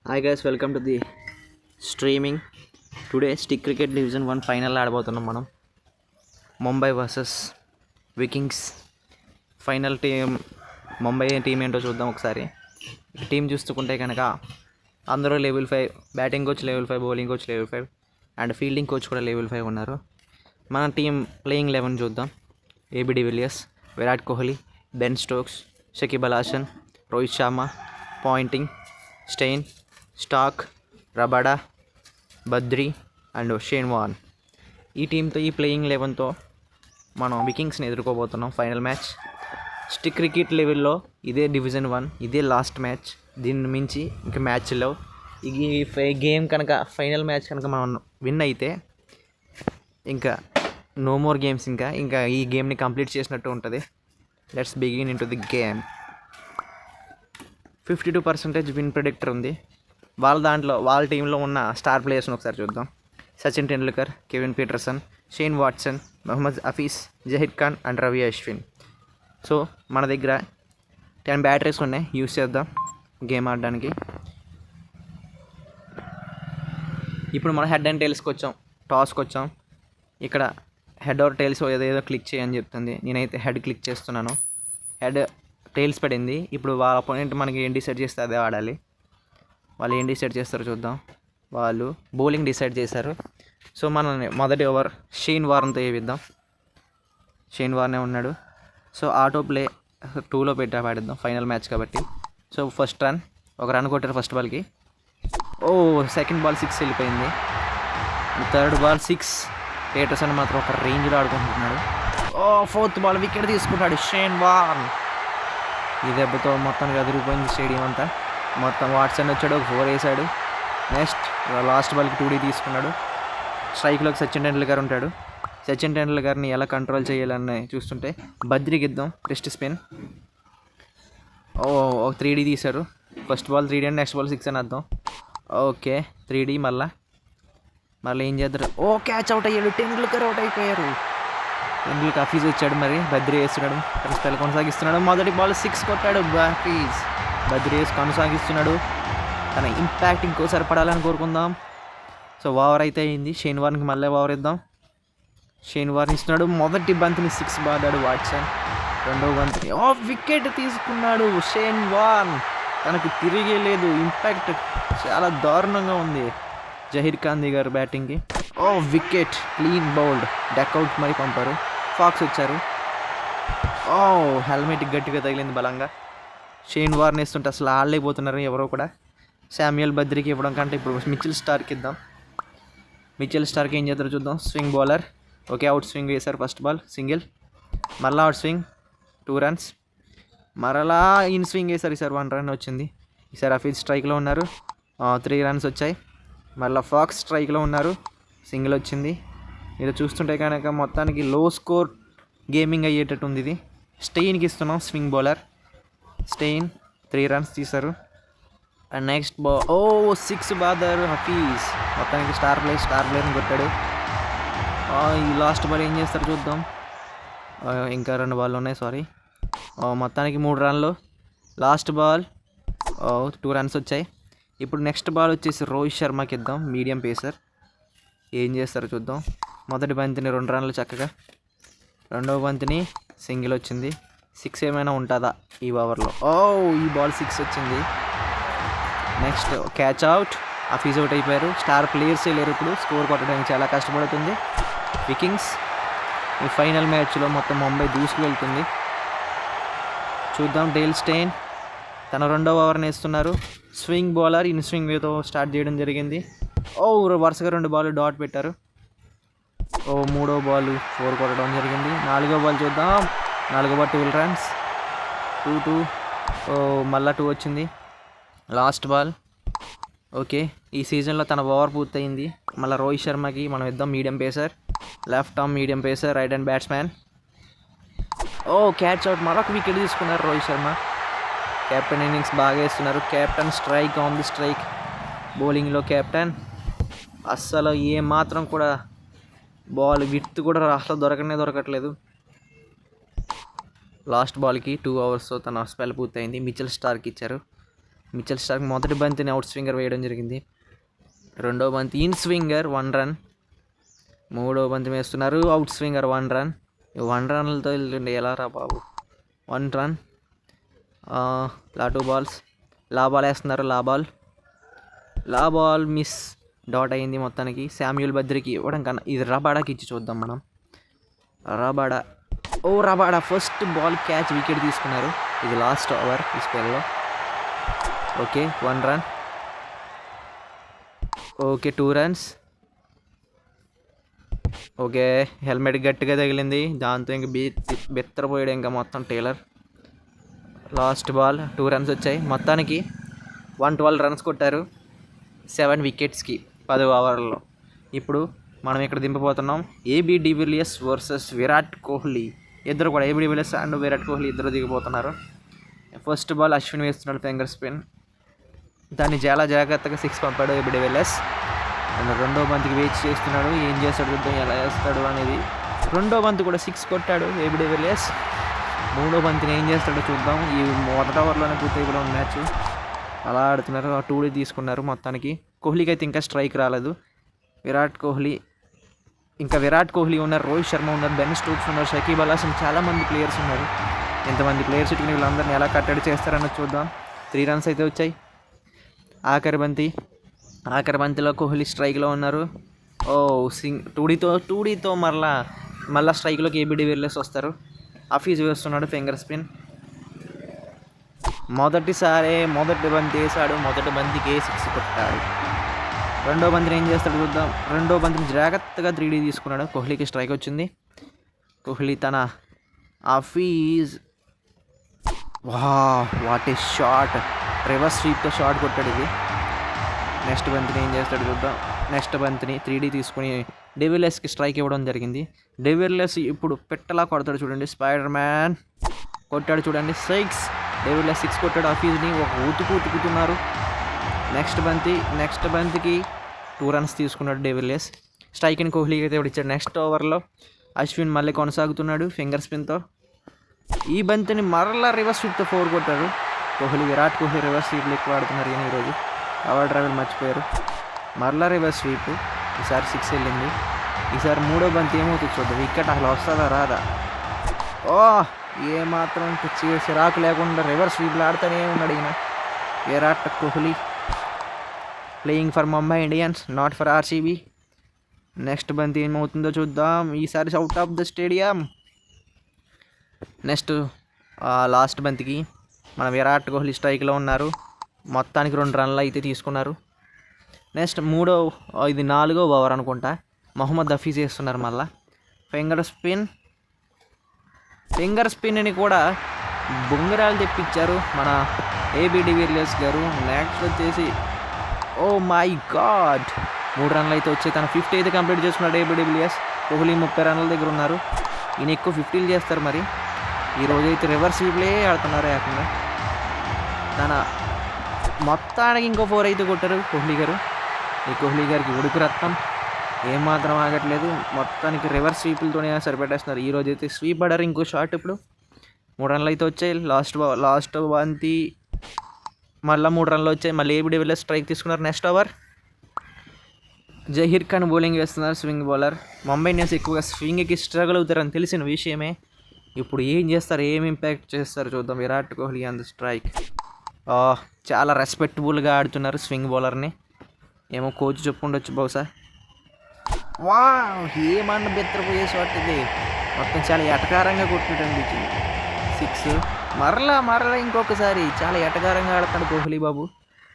Hi guys, welcome to the streaming. Today stick cricket division 1 final ఆడబోతున్నాం మనం. Mumbai versus Vikings final team. Mumbai team ఏంటో చూద్దాం ఒకసారి. Team చూసుకుంటే కనుక అందరూ level 5, batting coach level 5, bowling coach level 5 and fielding coach కూడా లెవెల్ 5 ఉన్నారు. మన టీం ప్లేయింగ్ 11 చూద్దాం. AB de Villiers, Virat Kohli, Ben Stokes, Shakib Al Hasan, Rohit Sharma, Ponting, Steyn, Starc, Rabada, Badree and Shane Warne. ఈ టీంతో, ఈ ప్లేయింగ్ 11తో మనం వికింగ్స్ని ఎదుర్కోబోతున్నాం ఫైనల్ మ్యాచ్. స్టిక్ క్రికెట్ లెవెల్లో ఇదే డివిజన్ 1, ఇదే లాస్ట్ మ్యాచ్. దీన్ని మించి ఇంకా మ్యాచ్లో ఈ గేమ్ కనుక, ఫైనల్ మ్యాచ్ కనుక మనం విన్ అయితే ఇంకా నో మోర్ గేమ్స్. ఇంకా ఈ గేమ్ని కంప్లీట్ చేసినట్టు ఉంటుంది. Let's begin into the game. 52% win predictor ఉంది. వాళ్ళ టీంలో ఉన్న స్టార్ ప్లేయర్స్ని ఒకసారి చూద్దాం. Sachin Tendulkar, Kevin Pietersen, Shane Watson, Mohammad Hafeez, Zaheer Khan and Ravi Ashwin. So మన దగ్గర 10 బ్యాటరీస్ ఉన్నాయి, యూస్ చేద్దాం గేమ్ ఆడడానికి. ఇప్పుడు మనం హెడ్ అండ్ టైల్స్కి వచ్చాం, టాస్కి వచ్చాం. ఇక్కడ హెడ్ ఆర్ టైల్స్ ఏదేదో క్లిక్ చేయని చెప్తుంది. నేనైతే హెడ్ క్లిక్ చేస్తున్నాను. హెడ్ టైల్స్ పడింది. ఇప్పుడు వాళ్ళ అపోనెంట్ మనకి ఏం డిసైడ్ చేస్తే అదే ఆడాలి. వాళ్ళు ఏం డిసైడ్ చేస్తారో చూద్దాం. వాళ్ళు బౌలింగ్ డిసైడ్ చేశారు. సో మనం మొదటి ఓవర్ షేన్ వార్న్తో వేయిద్దాం. షేన్ వార్నే ఉన్నాడు. సో ఆటో ప్లే 2లో పాడిద్దాం, ఫైనల్ మ్యాచ్ కాబట్టి. సో ఫస్ట్ రన్, ఒక రన్ కొట్టారు ఫస్ట్ బాల్కి. సెకండ్ బాల్ 6 వెళ్ళిపోయింది. Third ball 6. పీటర్సన్ మాత్రం ఒక రేంజ్లో ఆడుకుంటున్నాడు. ఫోర్త్ బాల్ వికెట్ తీసుకుంటాడు షేన్ వార్న్. ఈ దెబ్బతో మొత్తానికి అదిరిపోయింది స్టేడియం అంతా. మొత్తం వాట్సన్ వచ్చాడు, 4 వేసాడు. నెక్స్ట్ లాస్ట్ బాల్కి 2D తీసుకున్నాడు. స్ట్రైక్లోకి సచిన్ టెండూల్కర్ ఉంటాడు. సచిన్ టెండూల్కర్ని ఎలా కంట్రోల్ చేయాలని చూస్తుంటే బద్రికి ఇద్దాం టెస్ట్ స్పిన్. 3D తీశారు. First ball 3D and next ball 6 అని అర్థం. Okay 3D. మళ్ళీ ఏం చేద్దరు? క్యాచ్ అవుట్ అయ్యాడు. టెండూల్కర్ అవుట్ అయిపోయారు. టెండూల్కర్ హఫీజ్ వచ్చాడు, మరి బద్రి వేస్తున్నాడు. తన స్పెల్ కొనసాగిస్తున్నాడు. మొదటి బాల్ 6 కొట్టాడు హఫీజ్. బద్రి వేసి కొనసాగిస్తున్నాడు. తన ఇంపాక్ట్ ఇంకోసారి పడాలని కోరుకుందాం. సో ఓవర్ అయితే అయింది. షేన్ వార్న్కి మళ్ళీ ఓవర్ ఇద్దాం. షేన్ వార్న్ ఇస్తున్నాడు. మొదటి బంతిని 6 బాదాడు వాట్సన్. రెండవ బంతిని వికెట్ తీసుకున్నాడు షేన్ వార్న్. తనకు తిరిగే లేదు. ఇంపాక్ట్ చాలా దారుణంగా ఉంది. జహీర్ ఖాన్ దిగారు బ్యాటింగ్కి. Wicket, clean bowled. డక్అవుట్ మరి పంపారు. ఫాక్స్ వచ్చారు. హెల్మెట్ గట్టిగా తగిలింది బలంగా. షేన్ వార్న్ వేస్తుంటే అసలు ఆడలేకపోతున్నారు ఎవరో కూడా. శామ్యూల్ బద్రికి ఇవ్వడం కంటే ఇప్పుడు మిచెల్ స్టార్కి ఇద్దాం. మిచెల్ స్టార్కి ఏం చేస్తారో చూద్దాం. Swing bowler. అవుట్ స్వింగ్ వేశారు. First ball single. మరలా అవుట్ స్వింగ్ 2 runs. మరలా ఇన్ స్వింగ్ వేశారు. ఈసారి 1 run వచ్చింది. ఈసారి హఫీజ్ స్ట్రైక్లో ఉన్నారు. 3 runs వచ్చాయి. మళ్ళీ ఫాక్స్ స్ట్రైక్లో ఉన్నారు. సింగిల్ వచ్చింది. ఇది చూస్తుంటే కనుక మొత్తానికి లో స్కోర్ గేమింగ్ అయ్యేటట్టు ఉంది ఇది. స్టెయిన్కి ఇస్తున్నాం స్వింగ్ బౌలర్. స్టెయిన్ 3 runs తీశారు. అండ్ నెక్స్ట్ బాల్ 6 బాదారు హఫీజ్. మొత్తానికి స్టార్ ప్లేయర్ని కొట్టాడు. ఈ లాస్ట్ బాల్ ఏం చేస్తారు చూద్దాం. ఇంకా 2 balls ఉన్నాయి, సారీ. మొత్తానికి 3 runs. లాస్ట్ బాల్ 2 runs వచ్చాయి. ఇప్పుడు నెక్స్ట్ బాల్ వచ్చేసి రోహిత్ శర్మకి ఇద్దాం, మీడియం పేసర్. ఏం చేస్తారో చూద్దాం. మొదటి బంతిని 2 runs చక్కగా. రెండవ బంతిని సింగిల్ వచ్చింది. 6 ఏమైనా ఉంటుందా ఈ ఓవర్లో? ఈ బాల్ 6 వచ్చింది. Next catch out. Hafeez out అయిపోయారు. స్టార్ ప్లేయర్స్ లేరు ఇప్పుడు. స్కోర్ కొట్టడానికి చాలా కష్టపడుతుంది వికింగ్స్. ఈ ఫైనల్ మ్యాచ్లో మొత్తం ముంబై దూసుకు వెళ్తుంది. చూద్దాం. డేల్ స్టెయిన్ తన 2వ ఓవర్ని వేస్తున్నారు. స్వింగ్ బౌలర్ ఇన్ స్వింగ్ వేతో స్టార్ట్ చేయడం జరిగింది. వరుసగా 2 balls డాట్ పెట్టారు. 3వ బాల్ 4 కొట్టడం జరిగింది. 4వ బాల్ చూద్దాం. 4వ బాల్ 12 runs. 2-2. మళ్ళీ 2 వచ్చింది. Last ball. ఓకే, ఈ సీజన్లో తన ఓవర్ పూర్తయింది. మళ్ళీ రోహిత్ శర్మకి మనం ఇద్దాం medium pacer. Left arm medium pacer, right hand batsman. Catch out. మరొక వికెట్ తీసుకున్నారు రోహిత్ శర్మ. కెప్టెన్ ఇన్నింగ్స్ బాగా వేస్తున్నారు. Captain strike on the strike. బౌలింగ్లో కెప్టెన్ అస్సలు ఏమాత్రం కూడా బాల్ విత్ కూడా అసలు దొరకట్లేదు. లాస్ట్ బాల్కి 2 hours తన స్పెల్ పూర్తయింది. మిచెల్ స్టార్కి ఇచ్చారు. మిచెల్ స్టార్క్ మొదటి బంతిని అవుట్ స్వింగర్ వేయడం జరిగింది. రెండో బంతి ఇన్ స్వింగర్ 1 రన్. మూడో బంతి వేస్తున్నారు అవుట్ స్వింగర్ 1 రన్. 1 రన్లతో వెళ్ళండి ఎలా రా బాబు. 1 రన్. 2 బాల్స్. లా బాల్ వేస్తున్నారు. లా బాల్ మిస్ డాట్ అయింది మొత్తానికి. శామ్యూల్ బద్రికి ఇవ్వడం కన్నా ఇది రబాడాకి ఇచ్చి చూద్దాం మనం. Rabada first ball catch wicket తీసుకున్నారు. ఇది లాస్ట్ ఓవర్ ఈ స్పెల్లో. Okay 1 run. Okay 2 runs. Okay helmet గట్టిగా తగిలింది, దాంతో ఇంక బెత్తరపోయాడు ఇంకా మొత్తం టేలర్. లాస్ట్ బాల్ 2 రన్స్ వచ్చాయి. మొత్తానికి 112 రన్స్ కొట్టారు 7 వికెట్స్కి 10 ఓవర్లలో. ఇప్పుడు మనం ఇక్కడ దింపబోతున్నాం AB de Villiers versus Virat Kohli. ఇద్దరు కూడా AB de Villiers and Virat Kohli ఇద్దరు దిగిపోతున్నారు. ఫస్ట్ బాల్ అశ్విన్ వేస్తున్నాడు ఫింగర్ స్పిన్, దాన్ని చాలా జాగ్రత్తగా 6 పంపాడు ఏబీ డివిలియర్స్. అండ్ రెండో బంతికి వెయిట్ చేస్తున్నాడు, ఏం చేస్తాడు చూద్దాం ఎలా వేస్తాడు అనేది. రెండో బంతి కూడా 6 కొట్టాడు ఏబీ డివిలియర్స్. మూడో బంతిని ఏం చేస్తాడో చూద్దాం. ఈ మొదటి ఓవర్లోనే పూర్తయిపోవడం మ్యాచ్. అలా ఆడుతున్నారు. 2D తీసుకున్నారు మొత్తానికి. కోహ్లీకి అయితే ఇంకా స్ట్రైక్ రాలేదు. విరాట్ కోహ్లీ ఉన్నారు, రోహిత్ శర్మ ఉన్నారు, బెన్ స్టోక్స్ ఉన్నారు, షకీబ్ అల్ హసన్, చాలామంది ప్లేయర్స్ ఉన్నారు. ఎంతమంది ప్లేయర్స్ ఇటుకుని వీళ్ళందరినీ ఎలా కట్టడి చేస్తారన్నది చూద్దాం. 3 రన్స్ అయితే వచ్చాయి. ఆఖరి బంతిలో కోహ్లీ స్ట్రైక్లో ఉన్నారు. 2Dతో మళ్ళా స్ట్రైక్లోకి ఏబీ డివిలియర్స్ వస్తారు. హఫీజ్ వేస్తున్నాడు ఫింగర్ స్పిన్. మొదటి బంతి వేసాడు, మొదటి బంతికి 6 కొట్టాడు. రెండో బంతిని ఏం చేస్తాడు చూద్దాం. రెండో బంతిని జాగ్రత్తగా 3D తీసుకున్నాడు. కోహ్లీకి స్ట్రైక్ వచ్చింది. కోహ్లీ తన Hafeez what a shot, reverse స్వీప్తో షాట్ కొట్టాడు ఇది. నెక్స్ట్ బంతిని ఏం చేస్తాడు చూద్దాం. నెక్స్ట్ బంతిని 3D తీసుకుని డివిలియర్స్కి స్ట్రైక్ ఇవ్వడం జరిగింది. డివిలియర్స్ ఇప్పుడు పెట్టలా కొడతాడు చూడండి, స్పైడర్ మ్యాన్ కొట్టాడు చూడండి 6. డివిలియర్స్ 6 కొట్టాడు. హఫీజ్ని ఒక ఉతుకుతున్నారు. నెక్స్ట్ బంతికి 2 రన్స్ తీసుకున్నాడు డివిలియర్స్. స్ట్రైక్ని కోహ్లీకి అయితే ఇచ్చాడు. నెక్స్ట్ ఓవర్లో అశ్విన్ మళ్ళీ కొనసాగుతున్నాడు ఫింగర్ స్పిన్తో. ఈ బంతిని మరలా రివర్స్ స్వీప్తో 4 కొట్టారు విరాట్ కోహ్లీ రివర్స్ స్వీప్లు ఎక్కువ ఆడుతున్నారు కానీ ఈరోజు కవర్ డ్రైవర్ మర్చిపోయారు. మరలా రివర్స్ స్వీప్, ఈసారి 6 వెళ్ళింది. ఈసారి మూడో బంతి ఏమవుతుంది చూద్దాం. వికెట్ అసలు వస్తుందా రాదా. ఏమాత్రం చిరాకు లేకుండా రివర్స్ స్వీప్లు ఆడుతూనే ఉన్నాడు ఈయన Virat Kohli. Playing for Mumbai Indians, not for RCB. Next బంతి ఏమవుతుందో చూద్దాం. ఈసారి out of the stadium. Next last బంతికి మన విరాట్ కోహ్లీ స్ట్రైక్లో ఉన్నారు. మొత్తానికి 2 రన్లు అయితే తీసుకున్నారు. నెక్స్ట్ ఇది 4వ ఓవర్ అనుకుంటా. మొహమ్మద్ హఫీజ్ చేస్తున్నారు మళ్ళా ఫింగర్ స్పిన్ని కూడా బొంగరాలు తెప్పించారు మన ఏబీ డివిలియర్స్ గారు. నెక్స్ట్ వచ్చేసి మై గాడ్ 3 రన్లు అయితే వచ్చాయి. తన 50 అయితే కంప్లీట్ చేసుకున్నాడు ఏబీ డివిలియర్స్. కోహ్లీ 30 రన్ల దగ్గర ఉన్నారు. ఈయన ఎక్కువ 50లు చేస్తారు మరి. ఈరోజు అయితే రివర్స్ స్వీప్లే ఆడుతున్నారు ఏకంగా. తన మొత్తానికి ఇంకో 4 అయితే కొట్టారు కోహ్లీ గారు. ఈ కోహ్లీ గారికి ఉడుకు రక్తం ఏమాత్రం ఆగట్లేదు. మొత్తానికి రివర్స్ స్వీపులతోనే సరిపెట్టేస్తున్నారు. ఈరోజు అయితే స్వీప్ ఆడారు. ఇంకో షాట్ ఇప్పుడు 3 రన్లు అయితే వచ్చాయి. లాస్ట్ బంతి మళ్ళీ 3 రన్లు వచ్చాయి. మళ్ళీ ఏబీ డివిలియర్స్ స్ట్రైక్ తీసుకున్నారు. Next over Zaheer Khan bowling వేస్తున్నారు, స్వింగ్ బౌలర్. ముంబై ఇండియన్స్ ఎక్కువగా స్వింగ్కి స్ట్రగుల్ అవుతారని తెలిసిన విషయమే. ఇప్పుడు ఏం చేస్తారు, ఏం ఇంపాక్ట్ చేస్తారు చూద్దాం. Virat Kohli on the strike. చాలా రెస్పెక్టబుల్గా ఆడుతున్నారు స్వింగ్ బౌలర్ని. ఏమో కోచ్ చెప్పుండొచ్చు బహుశా. ఏమన్నా బెత్తరపోయే షాట్ ఇది. మొత్తం చాలా ఎటకారంగా కొట్టినట్టు అనిపించింది. 6 మరలా ఇంకొకసారి చాలా ఎటకారంగా ఆడుతాడు కోహ్లీ బాబు.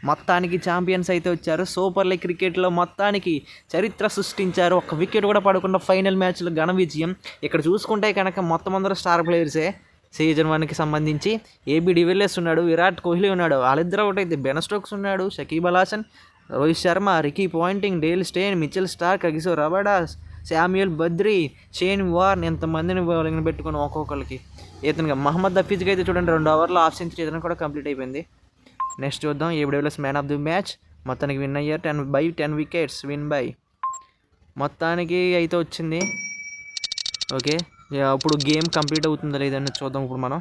మొత్తానికి ఛాంపియన్స్ అయితే వచ్చారు. సూపర్ లీగ్ క్రికెట్లో మొత్తానికి చరిత్ర సృష్టించారు. 1 వికెట్ కూడా పడకుండా ఫైనల్ మ్యాచ్లో ఘన విజయం. ఇక్కడ చూసుకుంటే కనుక మొత్తం అందరూ స్టార్ ప్లేయర్సే. సీజన్ 1కి సంబంధించి ఏబీ డివిలియర్స్ ఉన్నాడు, విరాట్ కోహ్లీ ఉన్నాడు, వాళ్ళిద్దరు ఒకటైతే బెన్ స్టోక్స్ ఉన్నాడు, Shakib Al Hasan, Rohit Sharma, Ricky Ponting, Dale Steyn, Mitchell Starc, Kagiso Rabada, Samuel Badree, Shane Warne, ఎంతమందిని బౌలింగ్ పెట్టుకుని ఒక్కొక్కరికి. ఇతనికి మహమ్మద్ హఫీజ్కి అయితే చూడండి 2 ఓవర్లో హాఫ్ సెంచరీ ఇతను కూడా కంప్లీట్ అయిపోయింది. నెక్స్ట్ చూద్దాం. AB de Villiers man of the match. మొత్తానికి విన్ అయ్యారు 10 వికెట్స్ విన్ బై. మొత్తానికి అయితే వచ్చింది. ఓకే ఇప్పుడు గేమ్ కంప్లీట్ అవుతుందో లేదని చూద్దాం ఇప్పుడు మనం.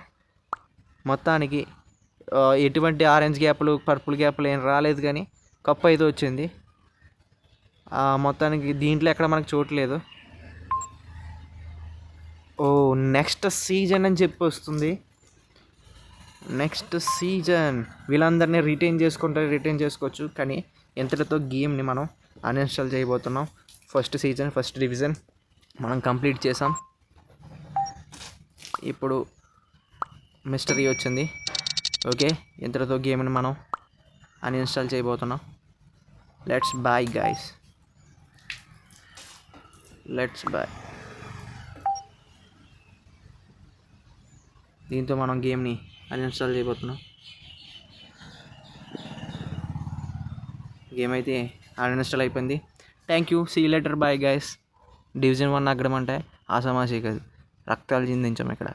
మొత్తానికి ఎటువంటి ఆరెంజ్ గ్యాప్లు పర్పుల్ గ్యాప్లు ఏం రాలేదు, కానీ కప్పు అయితే వచ్చింది. మొత్తానికి దీంట్లో ఎక్కడ మనకు చూడలేదు. ఓ నెక్స్ట్ సీజన్ అని చెప్పి వస్తుంది. నెక్స్ట్ సీజన్ వీళ్ళందరినీ రిటైన్ చేసుకోవచ్చు, కానీ ఎంతటితో గేమ్ని మనం అన్ఇన్స్టాల్ చేయబోతున్నాం. ఫస్ట్ సీజన్ ఫస్ట్ డివిజన్ మనం కంప్లీట్ చేసాం. ఇప్పుడు మిస్టరీ వచ్చింది. ఓకే, ఎంతటితో గేమ్ని మనం అన్ఇన్స్టాల్ చేయబోతున్నాం. Let's bye guys, let's bye. దీంతో మనం గేమ్ని అన్ఇన్స్టాల్ చేయబోతున్నాం. గేమ్ అయితే అన్ఇన్స్టాల్ అయిపోయింది. Thank you, see later, bye guys. Division 1 అగ్గడం అంటే ఆసామాసీ కాదు, రక్తాలు చిందించాం ఇక్కడ.